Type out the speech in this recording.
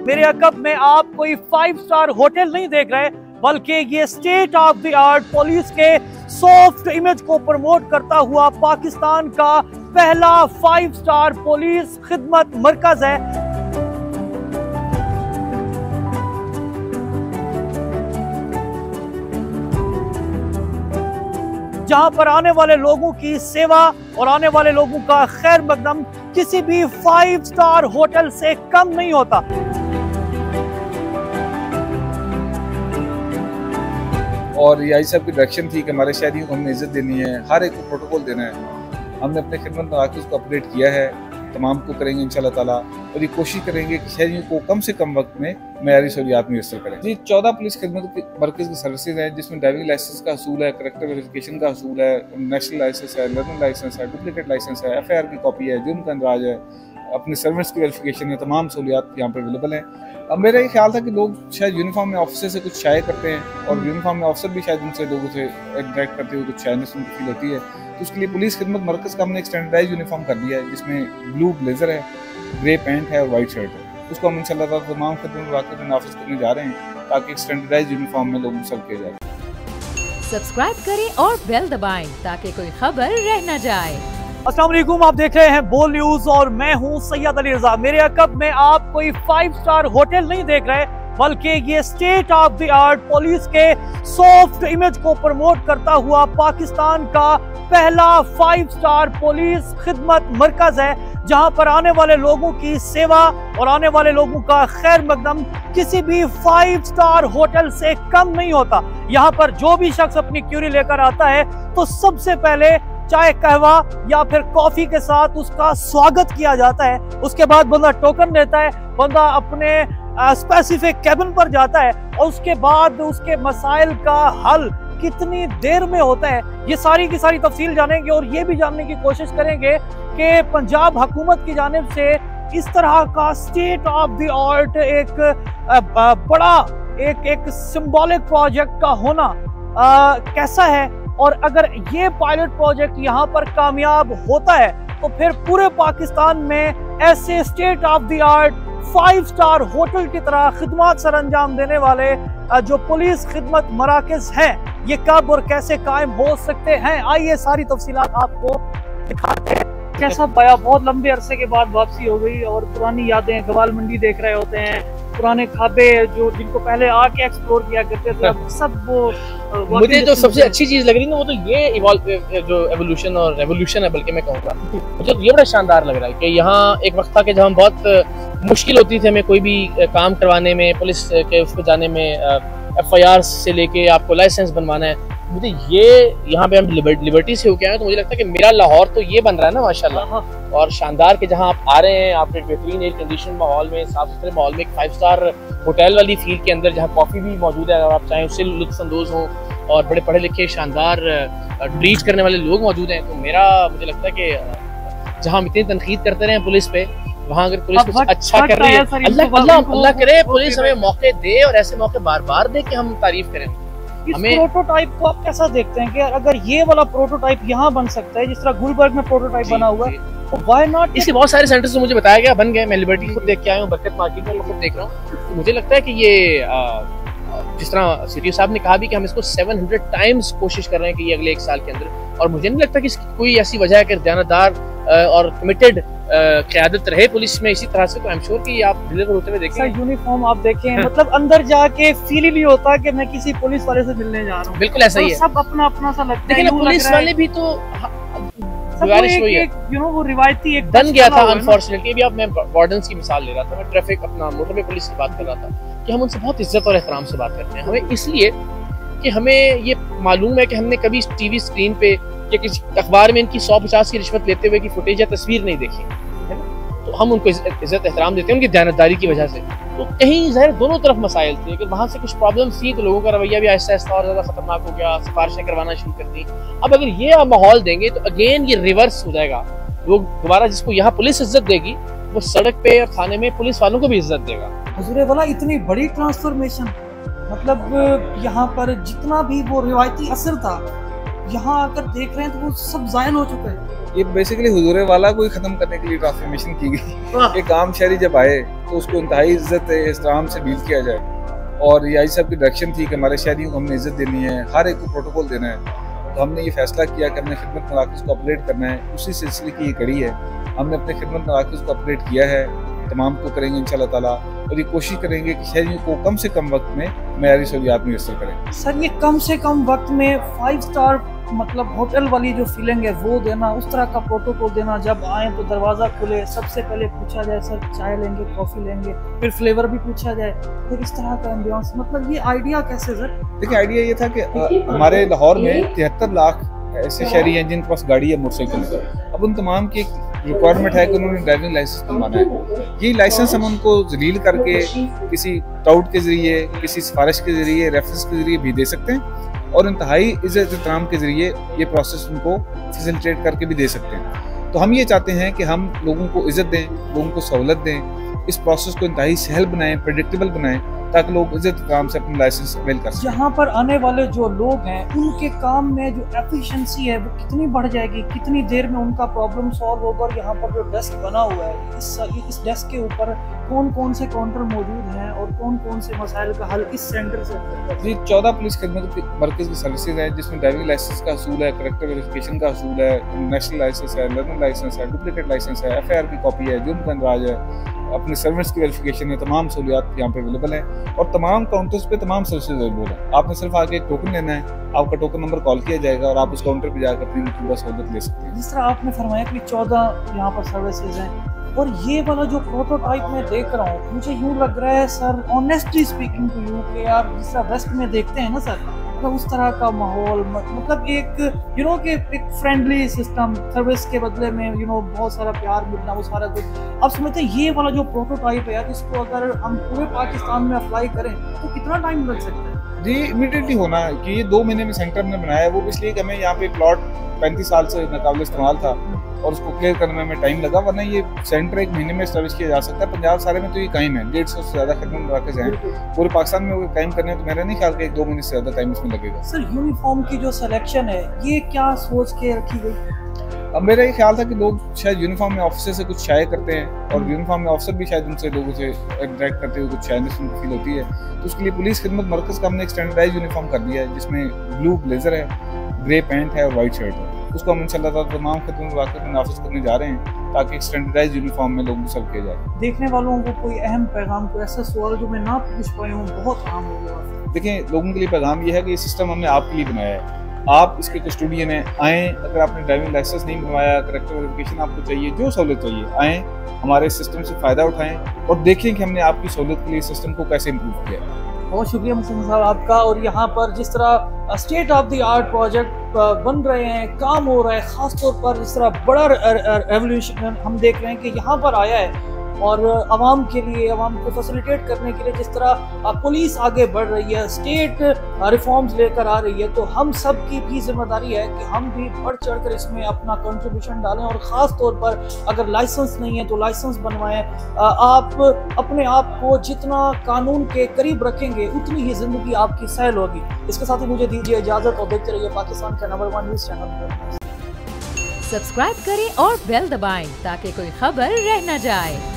मेरे अकब में आप कोई 5 स्टार होटल नहीं देख रहे, बल्कि ये state of the art police के सॉफ्ट इमेज को प्रमोट करता हुआ पाकिस्तान का पहला 5 स्टार पुलिस खिदमत मरकज है। जहां पर आने वाले लोगों की सेवा और आने वाले लोगों का खैर मकदम किसी भी 5 स्टार होटल से कम नहीं होता। और ये आई साहब की डायरेक्शन थी कि हमारे शहरियों को हमने इज्जत देनी है, हर एक को प्रोटोकॉल देना है। हमने अपने खिदमत मराकज़ को अपडेट किया है, तमाम को करेंगे इंशाल्लाह ताला, और ये कोशिश करेंगे कि शहरियों को कम से कम वक्त में मयारी सहूलियात मुयसर करें। जी 14 पुलिस खिदमत मरकज़ की सर्विसेज हैं, जिसमें ड्राइविंग लाइसेंस का हसूल है, करेक्टर वेरिफिकेशन का हसूल है, नेशनल लाइसेंस है, लर्निंग लाइसेंस है, डुप्लीकेट लाइसेंस है, FIR की कॉपी है, जुर्म का अंदाज है, अपने सर्विस की वेरिफिकेशन है, तमाम सहूलियात यहाँ पर अवेलेबल हैं। अब मेरा ये ख्याल था कि लोग शायद यूनिफॉर्म में ऑफिसर से कुछ शाये करते हैं, और यूनिफॉर्म में ऑफिसर भी शायद उनसे लोगों से इंटरेक्ट करते हुए कुछ शायनेस उनको फील होती है। तो उसके लिए पुलिस खिदमत मरकज़ का हमने एक स्टैंडर्डाइज यूनिफॉर्म कर दिया है, जिसमें ब्लू ब्लेजर है, ग्रे पैंट है और वाइट शर्ट है। उसको हम इंशाल्लाह तमाम खिदमत मराकज़ में नाफिज करने जा रहे हैं, ताकि एक स्टैंडर्डाइज यूनिफॉर्म में लोगों सर्व किया जाए। सब्सक्राइब करें और बेल दबाएं ताकि कोई खबर रह न जाए। अस्सलाम वालेकुम, आप देख रहे हैं बोल न्यूज और मैं हूं सैयद अली रजा। मेरे अकब में आप कोई 5 स्टार होटल नहीं देख रहे, बल्कि ये state of the art police के सॉफ्ट इमेज को प्रमोट करता हुआ पाकिस्तान का पहला 5 स्टार पुलिस खिदमत मरकज है, जहां पर आने वाले लोगों की सेवा और आने वाले लोगों का खैर मकदम किसी भी 5 स्टार होटल से कम नहीं होता। यहाँ पर जो भी शख्स अपनी क्यूरी लेकर आता है तो सबसे पहले चाय कहवा या फिर कॉफी के साथ उसका स्वागत किया जाता है। उसके बाद बंदा टोकन देता है, बंदा अपने स्पेसिफिक कैबिन पर जाता है, और उसके बाद उसके मसाइल का हल कितनी देर में होता है, ये सारी की सारी तफसील जानेंगे। और ये भी जानने की कोशिश करेंगे कि पंजाब हुकूमत की जानिब से इस तरह का स्टेट ऑफ द आर्ट एक बड़ा एक सिंबॉलिक प्रोजेक्ट का होना कैसा है, और अगर ये पायलट प्रोजेक्ट यहाँ पर कामयाब होता है तो फिर पूरे पाकिस्तान में ऐसे state of the art 5 star hotel की तरह खिदमत सर अंजाम देने वाले जो पुलिस खिदमत मराकज़ हैं, ये कब और कैसे कायम हो सकते हैं। आइए सारी तफसीलात आपको दिखाते हैं। कैसा पाया, बहुत लंबे अरसे के बाद वापसी हो गई और पुरानी यादें, गवाल मंडी देख रहे होते हैं, पुराने खाबे जो जिनको पहले आके एक्सप्लोर किया करते थे, अब सब वो मुझे जो सबसे अच्छी चीज लग रही है वो तो ये जो एवोल्यूशन और रेवोल्यूशन है, बल्कि मैं कहूँगा मुझे ये बड़ा शानदार लग रहा है कि यहाँ एक वक्त था कि जब हम बहुत मुश्किल होती थी हमें कोई भी काम करवाने में, पुलिस के उस पर जाने में, FIR से लेके आपको लाइसेंस बनवाना है। मुझे ये यहाँ पे हम लिबर्टी से होके आए, तो मुझे लगता है कि मेरा लाहौर तो ये बन रहा है ना माशाल्लाह, और शानदार के जहाँ आप आ रहे हैं, आप एक बेहतरीन एयर कंडीशन माहौल में, साफ सुथरे माहौल में, एक 5 स्टार होटल वाली फील के अंदर, जहाँ कॉफ़ी भी मौजूद है अगर आप चाहें उससे लुत्फ अंदोज हों, और बड़े पढ़े लिखे शानदार ड्रीट करने वाले लोग मौजूद हैं। तो मुझे लगता है कि जहाँ हम इतनी तनकीद करते रहे पुलिस पे, वहाँ अगर पुलिस कुछ अच्छा कर रही है, अल्लाह करे पुलिस हमें मौके दे, और ऐसे मौके बार बार दे कि हम तारीफ करें। इस प्रोटोटाइप को आप कैसा देखते हैं कि अगर ये वाला प्रोटोटाइप यहाँ बन सकता है, जिस तरह गुलबर्ग में प्रोटोटाइप बना हुआ है, तो व्हाई नॉट? इसके बहुत सारे सेंटर्स मुझे बताया गया बन गए। मैं लिबर्टी खुद देख के आया हूँ, बरकत मार्केट में खुद देख रहा हूँ। तो मुझे लगता है कि ये जिस तरह CTO साहब ने कहा भी कि हम इसको 700 टाइम्स कोशिश कर रहे हैं कि ये अगले 1 साल के अंदर, और मुझे नहीं लगता कि इसकी कोई ऐसी वजह है कि दयानतदार और कमिटेड क़यादत रहे पुलिस में इसी तरह से, तो आई एम श्योर कि आप डिलीवर होते हुए देखें। यूनिफॉर्म आप देखें, मतलब अंदर जाके फील ही नहीं होता कि मैं किसी पुलिस वाले से मिलने जा रहा हूँ। बिल्कुल ऐसा ही है, सब अपना अपना सा लगता है। लेकिन पुलिस वाले भी तो वो रिवायती एक बन गया था अनफॉर्चुनेटली। अभी आप मैं वार्डन्स की मिसाल ले रहा था, मैं ट्रैफिक अपना मोटरवे पुलिस की बात कर रहा था कि हम उनसे बहुत इज्जत और एहतराम से बात करते हैं। हमें इसलिए कि हमें ये मालूम है कि हमने कभी टीवी स्क्रीन पे या किसी अखबार में इनकी 150 की रिश्वत लेते हुए की फुटेज या तस्वीर नहीं देखी है ना, तो हम उनको इज्जत एहतराम देते हैं उनकी दयानतदारी की वजह से। तो कहीं ज़ाहिर दोनों तरफ मसाइल थे, अगर वहाँ से कुछ प्रॉब्लम्स थी तो लोगों का रवैया भी आहिस्ता आहिस्ता और ज़्यादा खतरनाक हो गया, सिफारिशें करवाना शुरू कर दी। अब अगर ये माहौल देंगे तो अगेन ये रिवर्स हो जाएगा, लोग दोबारा जिसको यहाँ पुलिस इज्जत देगी वो सड़क पे और थाने में पुलिस वालों को भी इज्जत देगा। हुजूर वाला इतनी बड़ी ट्रांसफॉर्मेशन, मतलब यहाँ पर जितना भी वो रिवायती असर था, यहाँ आकर देख रहे हैं तो वो सब जायन हो चुका है। ये बेसिकली हुजूरे वाला को ही खत्म करने के लिए ट्रांसफॉर्मेशन की गई। एक आम शहरी जब आए तो उसको इंतहाई इज्जत एहतराम से डील किया जाए, और ये आई साहब की डायरेक्शन थी कि हमारे शहरियों को हमने इज्जत देनी है, हर एक को प्रोटोकॉल देना है। तो हमने ये फैसला किया कि हमने खिदमत मराकज़ को अपग्रेड करना है, उसी सिलसिले की ये कड़ी है। हमने अपने खिदमत मराकज़ को अपग्रेड किया है, तमाम को करेंगे इंशाल्लाह ताला, और ये कोशिश करेंगे कि शहरियों को कम से कम वक्त में मयारी सहूलियात मुयस्सर करें। सर, ये कम से कम वक्त में 5 स्टार मतलब होटल वाली जो फीलिंग है वो देना, उस तरह का प्रोटोकॉल देना, जब आए तो दरवाज़ा खुले सबसे पहले पूछा जाए सर चाय लेंगे, कॉफ़ी लेंगे, फिर फ्लेवर भी पूछा जाए, फिर इस तरह का एम्बियंस, मतलब ये आइडिया कैसे सर? देखिए, आइडिया ये था कि हमारे लाहौर में 73 लाख ऐसे शहरी हैं जिनके पास गाड़ी या मोटरसाइकिल है। अब उन तमाम की रिक्वायरमेंट है कि उन्होंने ड्राइविंग लाइसेंस बनवाना है। यही लाइसेंस हम उनको जलील करके किसी टाउट के जरिए, किसी सिफारिश के जरिए, रेफरेंस के जरिए भी दे सकते हैं, और इंतहाई इज्जत एहतराम के जरिए ये प्रोसेस उनको फैसिलिटेट करके भी दे सकते हैं। तो हम ये चाहते हैं कि हम लोगों को इज्जत दें, लोगों को सहूलत दें, इस प्रोसेस को इंतहाई सहल बनाएं, प्रेडिक्टेबल बनाएं, ताकि लोग इज्जत एहतराम से अपना लाइसेंस अवेल कर सकें। यहाँ पर आने वाले जो लोग हैं उनके काम में जो एफिशिएंसी है वो कितनी बढ़ जाएगी, कितनी देर में उनका प्रॉब्लम सॉल्व होगा? और यहाँ पर जो डेस्क बना हुआ है, इस डेस्क के ऊपर कौन कौन से काउंटर मौजूद हैं और कौन कौन से मसाइल का हल इस सेंटर से? जी, 14 पुलिस खिदमत मरकज़ की सर्विसेज हैं, जिसमें ड्राइविंग लाइसेंस का असूल है, करेक्टर वेरिफिकेशन का असूल है, नेशनल लाइसेंस है, लर्निंग लाइसेंस है, डुप्लीकेट लाइसेंस है, FIR की कॉपी है, जुर्म का इंदराज है, अपने सर्विस की वेरिफिकेशन है, तमाम सहूलियात यहाँ पे अवेलेबल हैं, और तमाम काउंटर्स पे तमाम सर्विसेज अवेलेबल है। आपने सिर्फ आगे टोकन लेना है, आपका टोकन नंबर कॉल किया जाएगा और आप उस काउंटर पे जाकर अपनी पूरा सहूलत ले सकते हैं। जिस तरह आपने फरमाया कि 14 यहाँ पर सर्विसेज हैं, और ये वाला जो प्रोटोटाइप मैं देख रहा हूँ, मुझे यूँ लग रहा है sir, honestly speaking to you, कि यार जिस तरह वेस्ट में देखते हैं ना सर, मतलब उस तरह का माहौल, मतलब एक कि एक फ्रेंडली सिस्टम, सर्विस के बदले में बहुत सारा प्यार मिलना, वो सारा कुछ। अब समझते हैं ये वाला जो प्रोटोटाइप है यार, इसको अगर हम पूरे पाकिस्तान में अप्लाई करें तो कितना टाइम लग सकता है? जी, इमीडिएटली होना है कि ये 2 महीने में सेंटर ने बनाया है, वो इसलिए कि हमें यहाँ पे प्लॉट 35 साल से नाकाबिल इस्तेमाल था और उसको क्लियर करने में टाइम लगा, वरना ये सेंटर 1 महीने में एस्टैब्लिश किया जा सकता है। पंजाब सारे में तो ये कायम है, 150 से ज़्यादा खिदमत मराकज़ हैं पूरे पाकिस्तान में, वो कायम करने तो मेरा नहीं ख्याल कि 1-2 महीने से ज़्यादा टाइम इसमें लगेगा। सर, यूनिफॉर्म की जो सिलेक्शन है ये क्या सोच के रखी गई? अब मेरा ये ख्याल था कि लोग शायद यूनिफॉर्म में ऑफिसर से कुछ शाये करते हैं, और यूनिफॉर्म में ऑफिसर भी शायद उनसे लोगों से इंटरेक्ट करते हुए कुछ शायनेस उनको फील होती है, तो उसके लिए पुलिस खिदमत मरकज़ का हमने एक स्टैंडर्डाइज यूनिफॉर्म कर दिया है, जिसमें ब्लू ब्लेजर है, ग्रे पैंट है और वाइट शर्ट है। उसको हम इंशाल्लाह तमाम खिदमत मराकज़ में नाफिज करने जा रहे हैं, ताकि एक स्टैंडर्डाइज यूनिफॉर्म में लोगों को सर्व किया जाए। देखने वालों को कोई अहम पैगाम, कोई ऐसा सवाल जो मैं ना पूछ पाया हूँ, बहुत अहम हो गया। देखिए, लोगों के लिए पैगाम ये है कि ये सिस्टम हमने आपके लिए बनाया है, आप इसके कस्टोडियन हैं। आएँ, अगर आपने ड्राइविंग लाइसेंस नहीं बनवाया, करेक्टर वेरिफिकेशन आपको चाहिए, जो सहूलत चाहिए, आएँ, हमारे सिस्टम से फ़ायदा उठाएँ और देखें कि हमने आपकी सहूलत के लिए सिस्टम को कैसे इम्प्रूव किया है। बहुत शुक्रिया मुस्तफा साहब आपका। और यहाँ पर जिस तरह state of the art project बन रहे हैं, काम हो रहा है, ख़ासतौर पर जिस तरह बड़ा रेवोल्यूशन हम देख रहे हैं कि यहाँ पर आया है, और आवाम के लिए, आवाम को फैसिलिटेट करने के लिए जिस तरह पुलिस आगे बढ़ रही है, स्टेट रिफॉर्म्स लेकर आ रही है, तो हम सब की भी जिम्मेदारी है कि हम भी बढ़ चढ़ कर इसमें अपना कंट्रीब्यूशन डालें, और ख़ास तौर पर अगर लाइसेंस नहीं है तो लाइसेंस बनवाएं। आप अपने आप को जितना कानून के करीब रखेंगे उतनी ही ज़िंदगी आपकी सहल होगी। इसके साथ ही मुझे दीजिए इजाज़त और देखते रहिए पाकिस्तान का नंबर 1 न्यूज़ चैनल। सब्सक्राइब करें और बेल दबाएं ताकि कोई खबर रह न जाए।